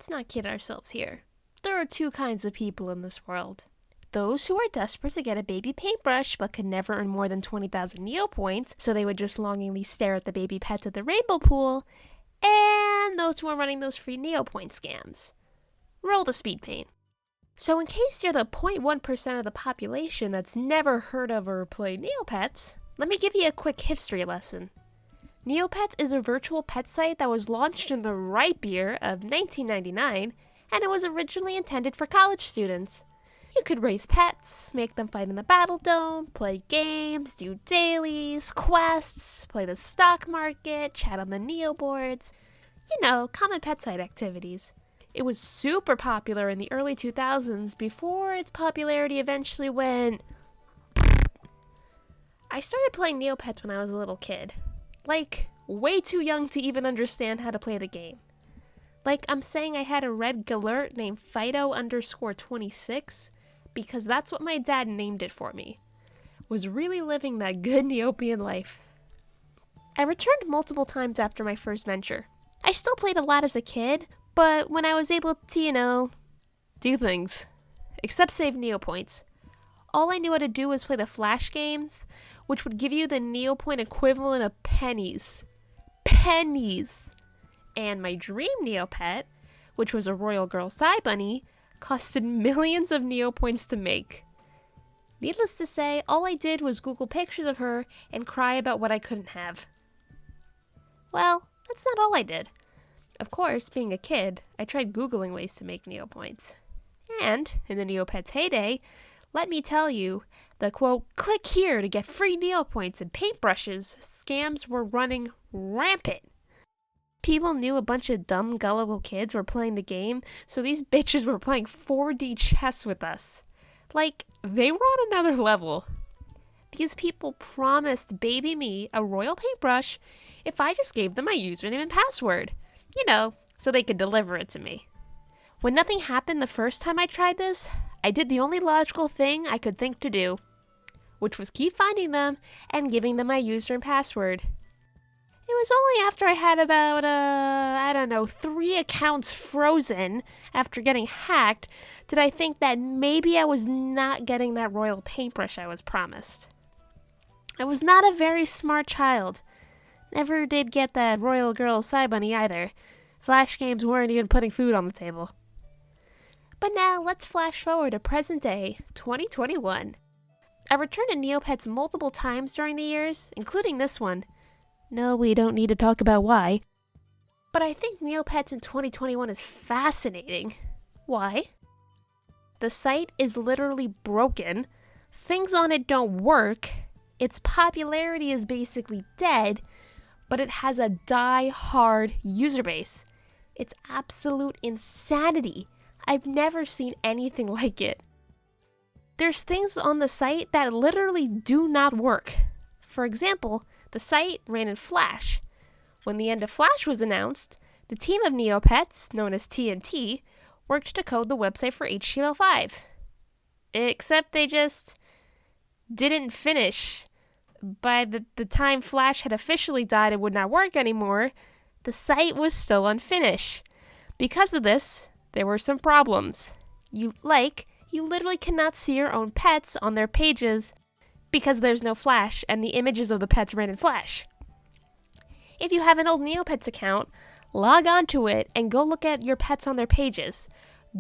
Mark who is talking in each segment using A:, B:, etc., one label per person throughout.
A: let's not kid ourselves here. There are two kinds of people in this world. Those who are desperate to get a baby paintbrush but could never earn more than 20,000 Neopoints, so they would just longingly stare at the baby pets at the rainbow pool, and those who are running those free Neopoint scams. Roll the speed paint. So in case you're the 0.1% of the population that's never heard of or played Neopets, let me give you a quick history lesson. Neopets is a virtual pet site that was launched in the ripe year of 1999, and it was originally intended for college students. You could raise pets, make them fight in the Battle Dome, play games, do dailies, quests, play the stock market, chat on the Neo boards. You know, common pet site activities. It was super popular in the early 2000s before its popularity eventually went... I started playing Neopets when I was a little kid. Like, way too young to even understand how to play the game. Like, I'm saying I had a red galert named Fido_26 because that's what my dad named it for me. Was really living that good Neopian life. I returned multiple times after my first venture. I still played a lot as a kid, but when I was able to, do things. Except save Neopoints. All I knew how to do was play the Flash games, which would give you the Neopoint equivalent of pennies. Pennies! And my dream Neopet, which was a Royal Girl Bunny, costed millions of Neopoints to make. Needless to say, all I did was Google pictures of her and cry about what I couldn't have. Well, that's not all I did. Of course, being a kid, I tried Googling ways to make Neopoints. And, in the Neopets heyday, let me tell you, the quote, click here to get free Neopoints and paintbrushes scams were running rampant. People knew a bunch of dumb, gullible kids were playing the game, so these bitches were playing 4D chess with us. Like, they were on another level. These people promised baby me a royal paintbrush if I just gave them my username and password. You know, so they could deliver it to me. When nothing happened the first time I tried this, I did the only logical thing I could think to do, which was keep finding them and giving them my user and password. It was only after I had about, 3 accounts frozen after getting hacked did I think that maybe I was not getting that royal paintbrush I was promised. I was not a very smart child. Never did get that Royal Girl Bunny either. Flash games weren't even putting food on the table. But now let's flash forward to present day, 2021. I returned to Neopets multiple times during the years, including this one. No, we don't need to talk about why. But I think Neopets in 2021 is fascinating. Why? The site is literally broken. Things on it don't work. Its popularity is basically dead, but it has a die-hard user base. It's absolute insanity. I've never seen anything like it. There's things on the site that literally do not work. For example, the site ran in Flash. When the end of Flash was announced, the team of Neopets, known as TNT, worked to code the website for HTML5. Except they just didn't finish. By the time Flash had officially died and would not work anymore, the site was still unfinished. Because of this, there were some problems. You literally cannot see your own pets on their pages because there's no Flash and the images of the pets ran in Flash. If you have an old Neopets account, log on to it and go look at your pets on their pages.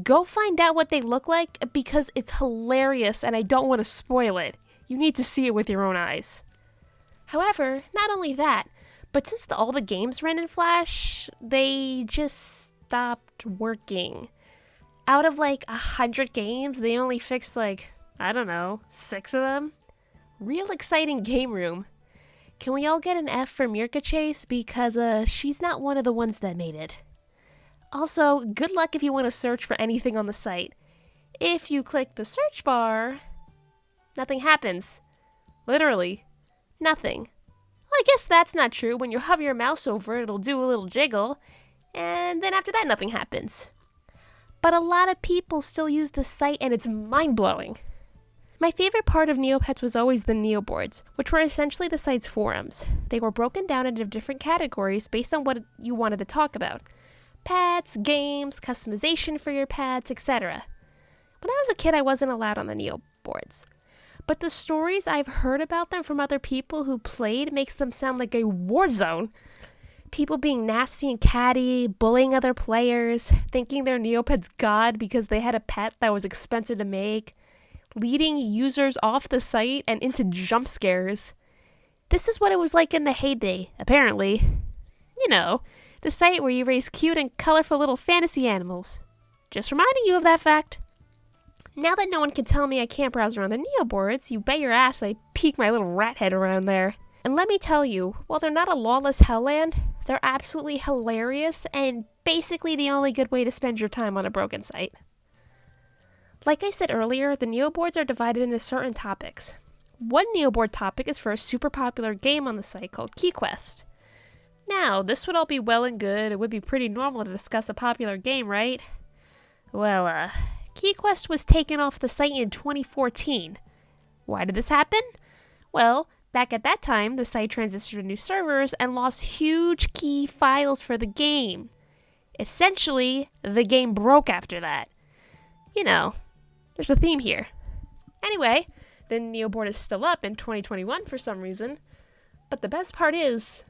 A: Go find out what they look like because it's hilarious and I don't want to spoil it. You need to see it with your own eyes. However, not only that, but since all the games ran in Flash, they just stopped working. Out of 100 games, they only fixed 6 of them. Real exciting game room. Can we all get an F for Mirka Chase because she's not one of the ones that made it. Also, good luck if you want to search for anything on the site. If you click the search bar, nothing happens. Literally, nothing. Well, I guess that's not true. When you hover your mouse over it, it'll do a little jiggle, and then after that, nothing happens. But a lot of people still use the site, and it's mind-blowing. My favorite part of Neopets was always the Neo boards, which were essentially the site's forums. They were broken down into different categories based on what you wanted to talk about. Pets, games, customization for your pets, etc. When I was a kid, I wasn't allowed on the Neoboards. But the stories I've heard about them from other people who played makes them sound like a war zone. People being nasty and catty, bullying other players, thinking their Neopet's God because they had a pet that was expensive to make, leading users off the site and into jump scares. This is what it was like in the heyday, apparently. You know, the site where you raise cute and colorful little fantasy animals. Just reminding you of that fact. Now that no one can tell me I can't browse around the Neoboards, you bet your ass I peek my little rat head around there. And let me tell you, while they're not a lawless hellland, they're absolutely hilarious and basically the only good way to spend your time on a broken site. Like I said earlier, the Neoboards are divided into certain topics. One Neoboard topic is for a super popular game on the site called KeyQuest. Now, this would all be well and good. It would be pretty normal to discuss a popular game, right? Well, KeyQuest was taken off the site in 2014. Why did this happen? Well, back at that time, the site transitioned to new servers and lost huge key files for the game. Essentially, the game broke after that. You know, there's a theme here. Anyway, the Neoboard is still up in 2021 for some reason. But the best part is,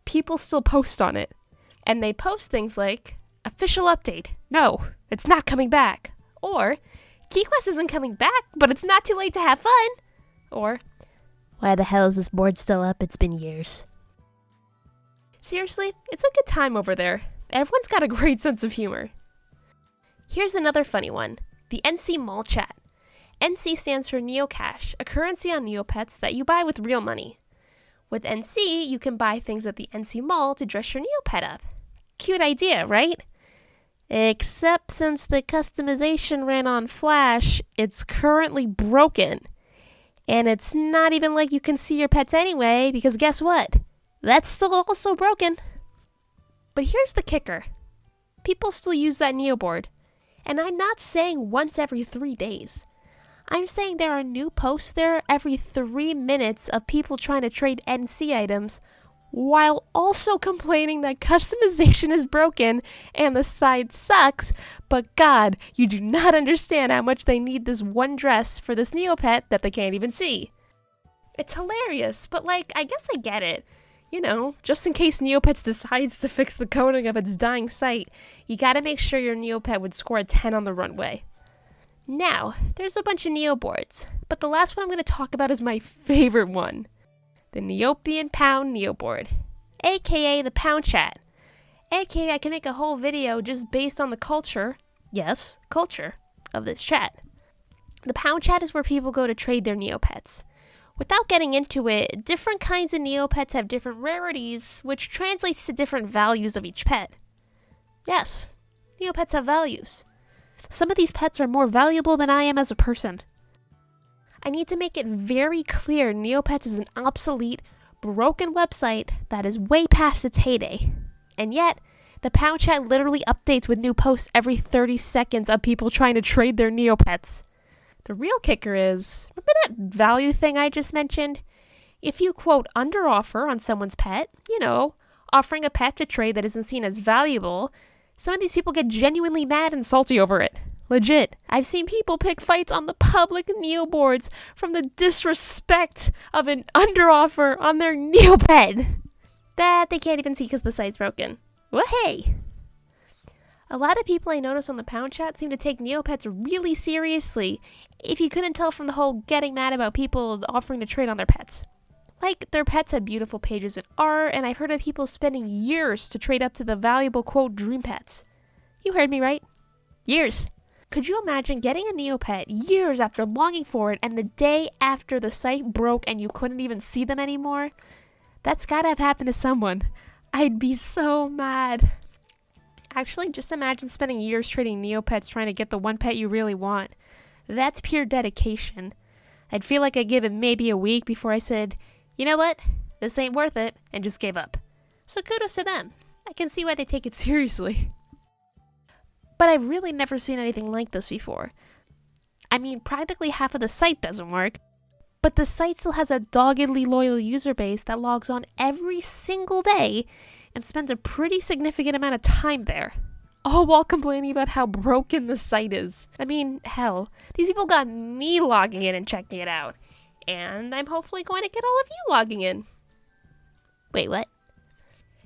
A: people still post on it. And they post things like, official update. No, it's not coming back. Or, KeyQuest isn't coming back, but it's not too late to have fun. Or, why the hell is this board still up? It's been years. Seriously, it's a good time over there. Everyone's got a great sense of humor. Here's another funny one. The NC Mall chat. NC stands for Neocash, a currency on Neopets that you buy with real money. With NC, you can buy things at the NC Mall to dress your Neopet up. Cute idea, right? Except since the customization ran on Flash, it's currently broken. And it's not even like you can see your pets anyway, because guess what? That's still also broken. But here's the kicker. People still use that Neoboard. And I'm not saying once every 3 days. I'm saying there are new posts there every 3 minutes of people trying to trade NC items, while also complaining that customization is broken and the site sucks, but God, you do not understand how much they need this one dress for this Neopet that they can't even see. It's hilarious, but I guess I get it. You know, just in case Neopets decides to fix the coding of its dying site, you gotta make sure your Neopet would score a 10 on the runway. Now, there's a bunch of Neoboards, but the last one I'm going to talk about is my favorite one. The Neopian Pound Neoboard, aka the Pound Chat. Aka I can make a whole video just based on the culture, yes, culture, of this chat. The Pound Chat is where people go to trade their Neopets. Without getting into it, different kinds of Neopets have different rarities, which translates to different values of each pet. Yes, Neopets have values. Some of these pets are more valuable than I am as a person. I need to make it very clear Neopets is an obsolete, broken website that is way past its heyday. And yet, the Pound Chat literally updates with new posts every 30 seconds of people trying to trade their Neopets. The real kicker is, remember that value thing I just mentioned? If you quote under offer on someone's pet, you know, offering a pet to trade that isn't seen as valuable, some of these people get genuinely mad and salty over it. Legit. I've seen people pick fights on the public Neoboards from the disrespect of an under offer on their Neopet that they can't even see because the site's broken. Well, hey. A lot of people I notice on the Pound Chat seem to take Neopets really seriously, if you couldn't tell from the whole getting mad about people offering to trade on their pets. Like, their pets have beautiful pages and art, and I've heard of people spending years to trade up to the valuable, quote, dream pets. You heard me right. Years. Could you imagine getting a Neopet years after longing for it, and the day after the site broke and you couldn't even see them anymore? That's gotta have happened to someone. I'd be so mad. Actually, just imagine spending years trading Neopets trying to get the one pet you really want. That's pure dedication. I'd feel like I'd give it maybe a week before I said, you know what? This ain't worth it, and just gave up. So kudos to them. I can see why they take it seriously. But I've really never seen anything like this before. I mean, practically half of the site doesn't work, but the site still has a doggedly loyal user base that logs on every single day and spends a pretty significant amount of time there. all while complaining about how broken the site is. I mean, hell, these people got me logging in and checking it out. And I'm hopefully going to get all of you logging in. Wait, what?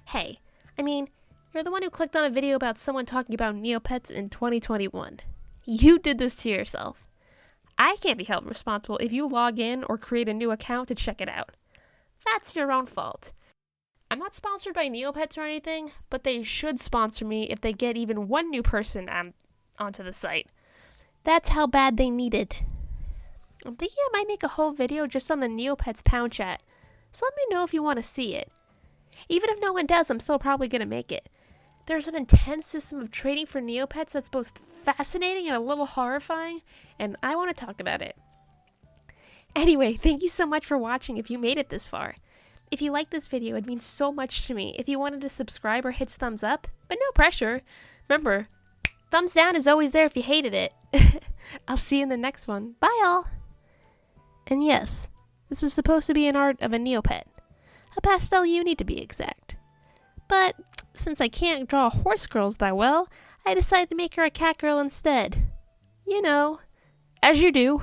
A: Hey, I mean, you're the one who clicked on a video about someone talking about Neopets in 2021. You did this to yourself. I can't be held responsible if you log in or create a new account to check it out. That's your own fault. I'm not sponsored by Neopets or anything, but they should sponsor me if they get even one new person onto the site. That's how bad they need it. I'm thinking I might make a whole video just on the Neopets Pound Chat, so let me know if you want to see it. Even if no one does, I'm still probably going to make it. There's an intense system of trading for Neopets that's both fascinating and a little horrifying, and I want to talk about it. Anyway, thank you so much for watching if you made it this far. If you liked this video, it means so much to me. If you wanted to subscribe or hit thumbs up, but no pressure. Remember, thumbs down is always there if you hated it. I'll see you in the next one. Bye all! And yes, this is supposed to be an art of a Neopet. A pastel uni to be exact. But since I can't draw horse girls that well, I decided to make her a cat girl instead. You know, as you do.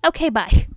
A: Okay, bye.